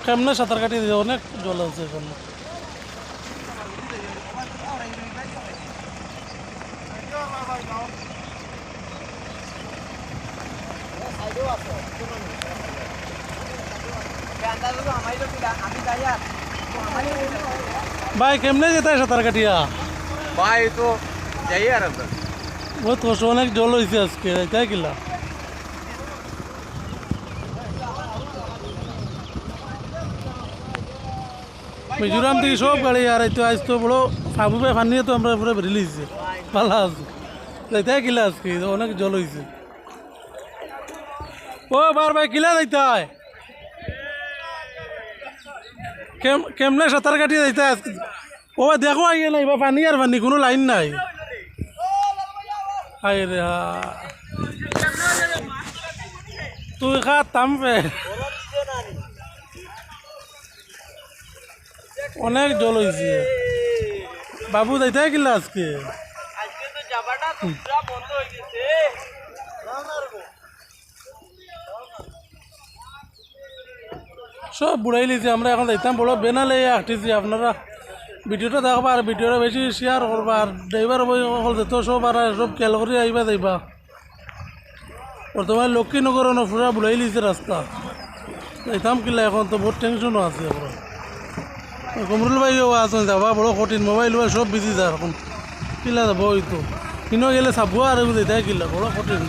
কেমনে সাঁতার কাটিয়ে দিয়ে অনেক জল আছে এখানে। ভাই কেমনে যেতে সাঁতার কাটিয়া? ভাই তো যাই আর বহুত কষ্ট, অনেক জল হয়েছে আজকে, তাই কিলা মিজোরাম থেকে সব গাড়ি আর এই তো আজ তো বড় ফাবু ভাই ফানিয়ে তো আমরা পুরো বেরিয়ে লিখছি ভালো আছে, তাই কিলা আজকে অনেক জল হয়েছে। ও বার ভাই কিলা যাইতে হয়? কেমনে সাঁতার কাটিয়ে যাইতে আজকে? ও দেখো আইয়ে নাই বা পানি আর পানি, কোনো লাইন নাই। আই রে তুই খা তামবে, অনেক জল হয়েছে। বাবু যাইতে কিলা আজকে? সব বুড়াই লিছি আমরা, এখন যাইতাম বড় বেনালে আঁকতেছি। আপনারা ভিডিওটা দেখবা আর ভিডিওটা বেশি শেয়ার করবা, আর ড্রাইভার সকল যেত সব আর সব খেয়াল করে আইবা যাইবা। বর্তমানে লক্ষ্মীনগর পুরা বুড়াই লিছে রাস্তা, যাইতাম কিলা এখন তো বহুত টেনশনও আছে। এখন কমরুল ভাইও আছেন, যাবা বড় কঠিন, মোবাইল সব বিজি যায় এখন কিলা যাব। ওই তো কিনো গেলে চাবো আর যাইতে কিলা বড় কঠিন।